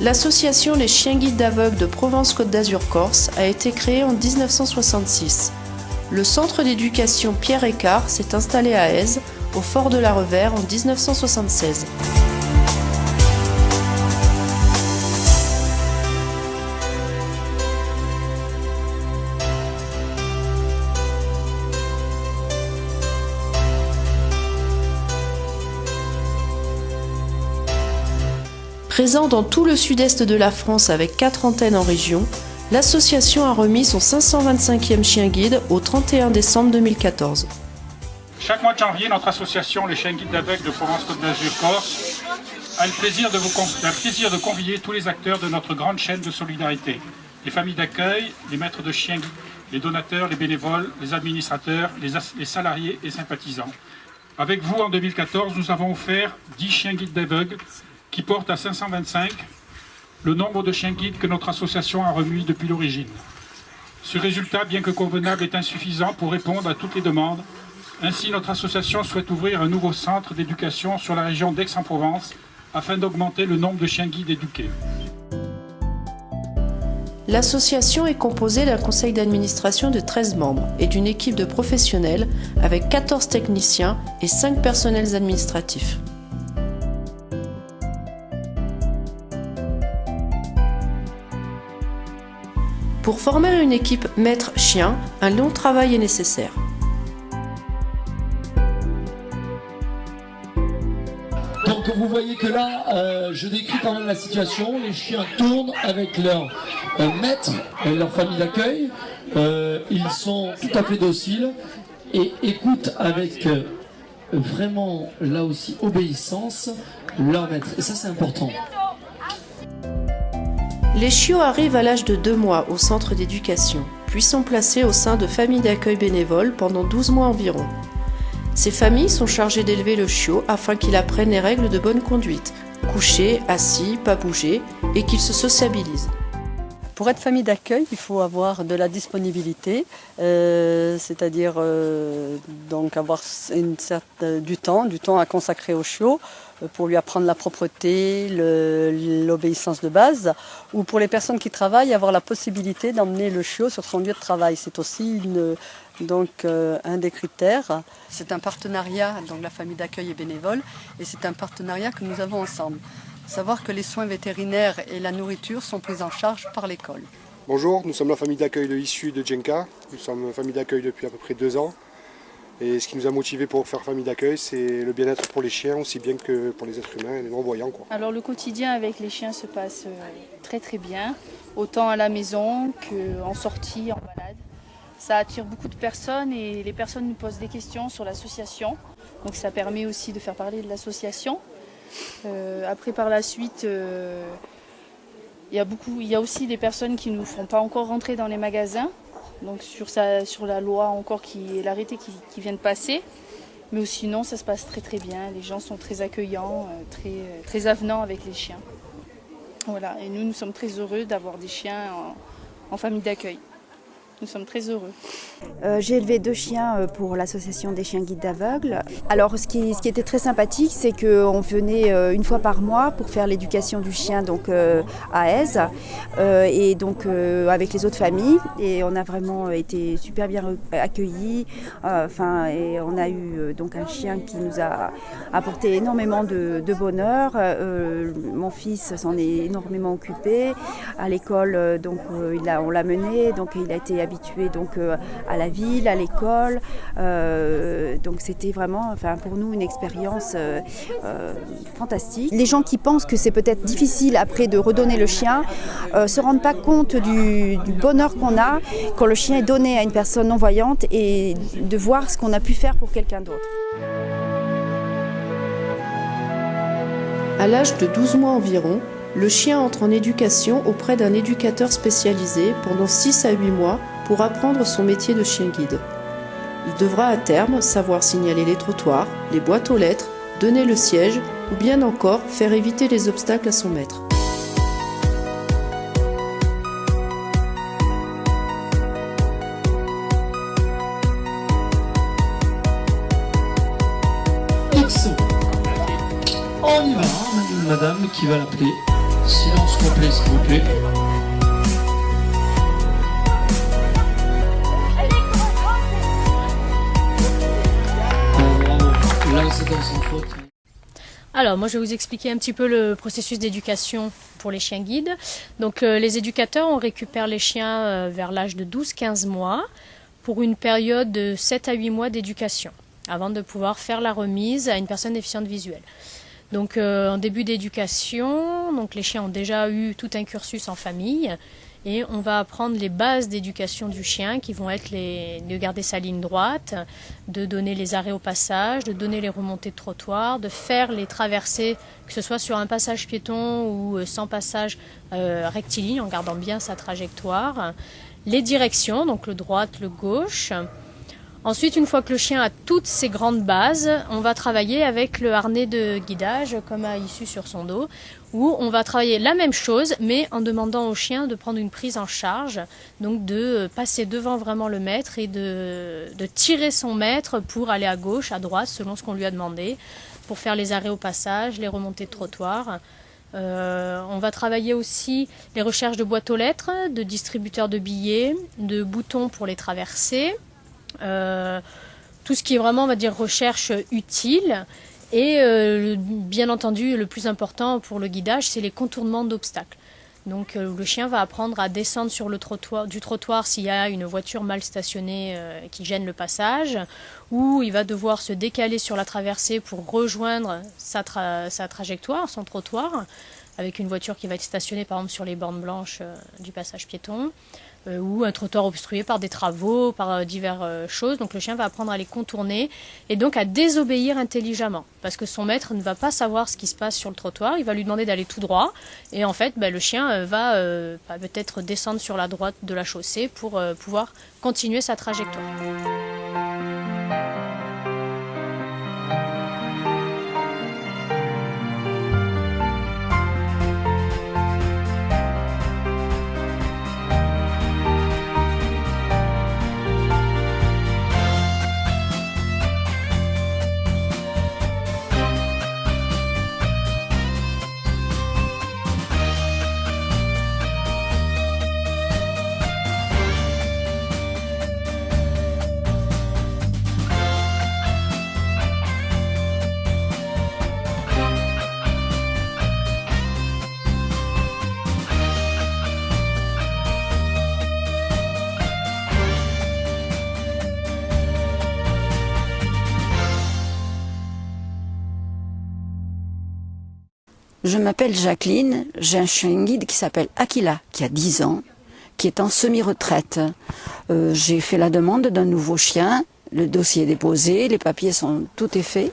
L'association Les Chiens Guides d'Aveugles de Provence-Côte d'Azur-Corse a été créée en 1966. Le centre d'éducation Pierre Écart s'est installé à Èze, au fort de la Revère, en 1976. Présent dans tout le sud-est de la France avec 4 antennes en région, l'association a remis son 525e chien guide au 31 décembre 2014. Chaque mois de janvier, notre association Les Chiens Guides d'Aveugles de Provence-Côte d'Azur-Corse a le plaisir de convier tous les acteurs de notre grande chaîne de solidarité. Les familles d'accueil, les maîtres de chiens guides, les donateurs, les bénévoles, les administrateurs, les salariés et sympathisants. Avec vous, en 2014, nous avons offert 10 chiens guides d'aveugles qui porte à 525 le nombre de chiens guides que notre association a remis depuis l'origine. Ce résultat, bien que convenable, est insuffisant pour répondre à toutes les demandes. Ainsi, notre association souhaite ouvrir un nouveau centre d'éducation sur la région d'Aix-en-Provence afin d'augmenter le nombre de chiens guides éduqués. L'association est composée d'un conseil d'administration de 13 membres et d'une équipe de professionnels avec 14 techniciens et 5 personnels administratifs. Pour former une équipe maître-chien, un long travail est nécessaire. Donc vous voyez que là, je décris quand même la situation. Les chiens tournent avec leur maître, leur famille d'accueil. Ils sont tout à fait dociles et écoutent avec vraiment, là aussi, obéissance leur maître. Et ça, c'est important. Les chiots arrivent à l'âge de 2 mois au centre d'éducation, puis sont placés au sein de familles d'accueil bénévoles pendant 12 mois environ. Ces familles sont chargées d'élever le chiot afin qu'il apprenne les règles de bonne conduite, coucher, assis, pas bouger, et qu'il se sociabilise. Pour être famille d'accueil, il faut avoir de la disponibilité, c'est-à-dire donc avoir du temps à consacrer au chiot pour lui apprendre la propreté, l'obéissance de base, ou pour les personnes qui travaillent, avoir la possibilité d'emmener le chiot sur son lieu de travail. C'est aussi un des critères. C'est un partenariat, donc la famille d'accueil est bénévole, et c'est un partenariat que nous avons ensemble. Savoir que les soins vétérinaires et la nourriture sont pris en charge par l'école. Bonjour, nous sommes la famille d'accueil de Issu de Djenka. Nous sommes famille d'accueil depuis à peu près 2 ans. Et ce qui nous a motivés pour faire famille d'accueil, c'est le bien-être pour les chiens, aussi bien que pour les êtres humains et les non-voyants. Alors le quotidien avec les chiens se passe très très bien, autant à la maison qu'en sortie, en balade. Ça attire beaucoup de personnes et les personnes nous posent des questions sur l'association. Donc ça permet aussi de faire parler de l'association. Après par la suite, il y a aussi des personnes qui ne nous font pas encore rentrer dans les magasins. Donc sur la loi encore l'arrêté qui vient de passer. Mais sinon ça se passe très très bien. Les gens sont très accueillants, très avenants avec les chiens. Voilà. Et nous sommes très heureux d'avoir des chiens en famille d'accueil. Nous sommes très heureux. J'ai élevé 2 chiens pour l'association des chiens guides d'aveugles. Alors ce qui était très sympathique, c'est qu'on venait une fois par mois pour faire l'éducation du chien donc, à Èze et donc avec les autres familles. Et on a vraiment été super bien accueillis. Et on a eu donc un chien qui nous a apporté énormément de bonheur. Mon fils s'en est énormément occupé. À l'école, donc on l'a mené, donc il a été habitué donc à la ville, à l'école. Donc c'était vraiment, pour nous, une expérience fantastique. Les gens qui pensent que c'est peut-être difficile après de redonner le chien se rendent pas compte du bonheur qu'on a quand le chien est donné à une personne non-voyante et de voir ce qu'on a pu faire pour quelqu'un d'autre. À l'âge de 12 mois environ, le chien entre en éducation auprès d'un éducateur spécialisé pendant 6 à 8 mois pour apprendre son métier de chien guide. Il devra à terme savoir signaler les trottoirs, les boîtes aux lettres, donner le siège ou bien encore faire éviter les obstacles à son maître. X. On y va, madame qui va l'appeler. Silence complet, s'il vous plaît. Bravo. Là, c'est dans son faute. Alors moi je vais vous expliquer un petit peu le processus d'éducation pour les chiens guides. Donc les éducateurs, on récupère les chiens vers l'âge de 12-15 mois pour une période de 7 à 8 mois d'éducation avant de pouvoir faire la remise à une personne déficiente visuelle. Donc en début d'éducation, donc les chiens ont déjà eu tout un cursus en famille et on va apprendre les bases d'éducation du chien qui vont être de garder sa ligne droite, de donner les arrêts au passage, de donner les remontées de trottoir, de faire les traversées, que ce soit sur un passage piéton ou sans passage rectiligne en gardant bien sa trajectoire, les directions, donc le droite, le gauche. Ensuite, une fois que le chien a toutes ces grandes bases, on va travailler avec le harnais de guidage, comme à issue sur son dos, où on va travailler la même chose, mais en demandant au chien de prendre une prise en charge, donc de passer devant vraiment le maître et de tirer son maître pour aller à gauche, à droite, selon ce qu'on lui a demandé, pour faire les arrêts au passage, les remontées de trottoir. On va travailler aussi les recherches de boîtes aux lettres, de distributeurs de billets, de boutons pour les traverser. Tout ce qui est vraiment, on va dire, recherche utile et bien entendu le plus important pour le guidage, c'est les contournements d'obstacles. Donc le chien va apprendre à descendre sur le trottoir s'il y a une voiture mal stationnée qui gêne le passage, ou il va devoir se décaler sur la traversée pour rejoindre sa trajectoire, son trottoir, avec une voiture qui va être stationnée par exemple sur les bornes blanches du passage piéton. Ou un trottoir obstrué par des travaux, par diverses choses. Donc le chien va apprendre à les contourner et donc à désobéir intelligemment. Parce que son maître ne va pas savoir ce qui se passe sur le trottoir, il va lui demander d'aller tout droit. Et en fait, le chien va peut-être descendre sur la droite de la chaussée pour pouvoir continuer sa trajectoire. Je m'appelle Jacqueline, j'ai un chien guide qui s'appelle Aquila, qui a 10 ans, qui est en semi-retraite. J'ai fait la demande d'un nouveau chien, le dossier est déposé, les papiers tout est fait.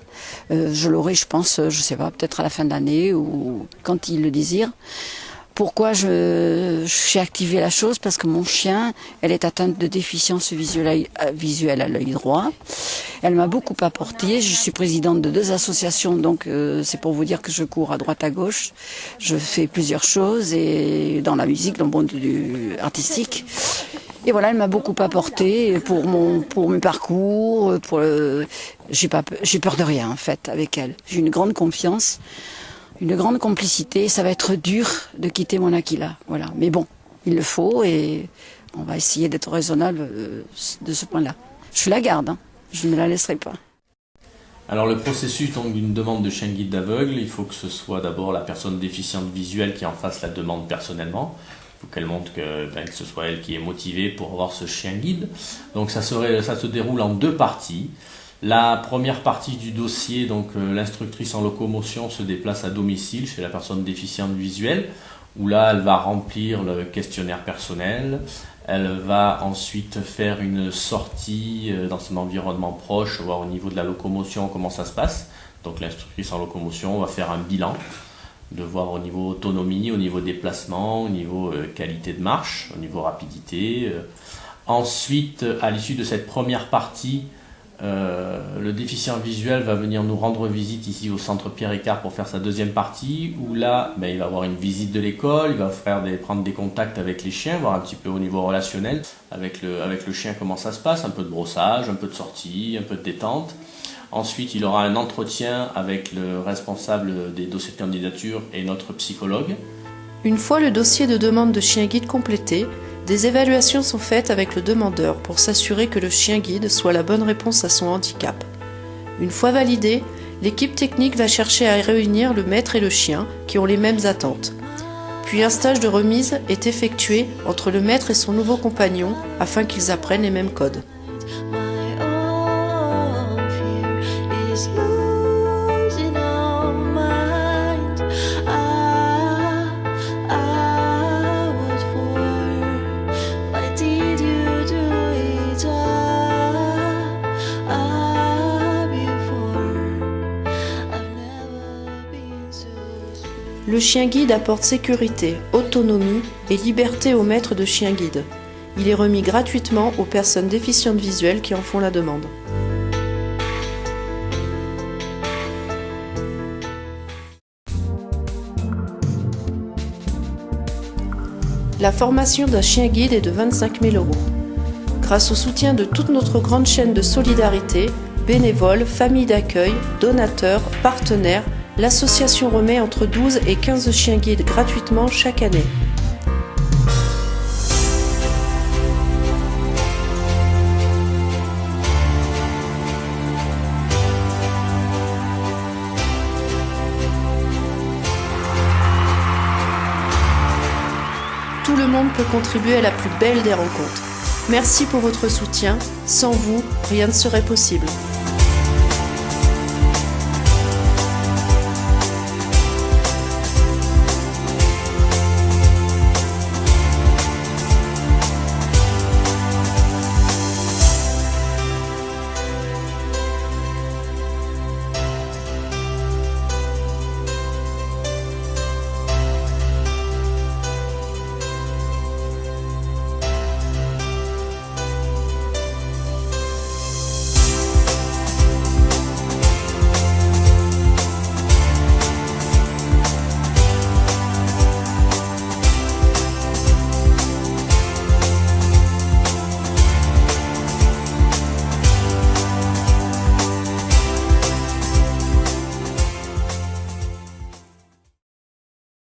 Je l'aurai, je pense, je sais pas, peut-être à la fin de l'année ou quand il le désire. Pourquoi j'ai activé la chose? Parce que mon chien, elle est atteinte de déficience visuelle à l'œil droit. Elle m'a beaucoup apporté. Je suis présidente de 2 associations, donc c'est pour vous dire que je cours à droite à gauche. Je fais plusieurs choses et dans la musique, dans le monde artistique. Et voilà, elle m'a beaucoup apporté pour mes parcours. J'ai peur de rien en fait avec elle. J'ai une grande confiance. Une grande complicité, ça va être dur de quitter mon Aquila, voilà. Mais bon, il le faut et on va essayer d'être raisonnable de ce point-là. Je la garde, hein. Je ne la laisserai pas. Alors le processus donc d'une demande de chien guide d'aveugle, il faut que ce soit d'abord la personne déficiente visuelle qui en fasse la demande personnellement. Il faut qu'elle montre que ce soit elle qui est motivée pour avoir ce chien guide. Donc ça se déroule en 2 parties. La première partie du dossier, donc l'instructrice en locomotion se déplace à domicile chez la personne déficiente visuelle, où là elle va remplir le questionnaire personnel, elle va ensuite faire une sortie dans son environnement proche, voir au niveau de la locomotion comment ça se passe. Donc l'instructrice en locomotion va faire un bilan, de voir au niveau autonomie, au niveau déplacement, au niveau qualité de marche, au niveau rapidité. Ensuite, à l'issue de cette première partie, le déficient visuel va venir nous rendre visite ici au centre Pierre-Écart pour faire sa deuxième partie, où là il va avoir une visite de l'école, il va prendre des contacts avec les chiens, voir un petit peu au niveau relationnel avec le chien comment ça se passe, un peu de brossage, un peu de sortie, un peu de détente. Ensuite il aura un entretien avec le responsable des dossiers de candidature et notre psychologue. Une fois le dossier de demande de chien guide complété, des évaluations sont faites avec le demandeur pour s'assurer que le chien guide soit la bonne réponse à son handicap. Une fois validé, l'équipe technique va chercher à réunir le maître et le chien qui ont les mêmes attentes. Puis un stage de remise est effectué entre le maître et son nouveau compagnon afin qu'ils apprennent les mêmes codes. Le chien guide apporte sécurité, autonomie et liberté au maître de chien guide. Il est remis gratuitement aux personnes déficientes visuelles qui en font la demande. La formation d'un chien guide est de 25 000 €. Grâce au soutien de toute notre grande chaîne de solidarité, bénévoles, familles d'accueil, donateurs, partenaires, l'association remet entre 12 et 15 chiens guides gratuitement chaque année. Tout le monde peut contribuer à la plus belle des rencontres. Merci pour votre soutien. Sans vous, rien ne serait possible.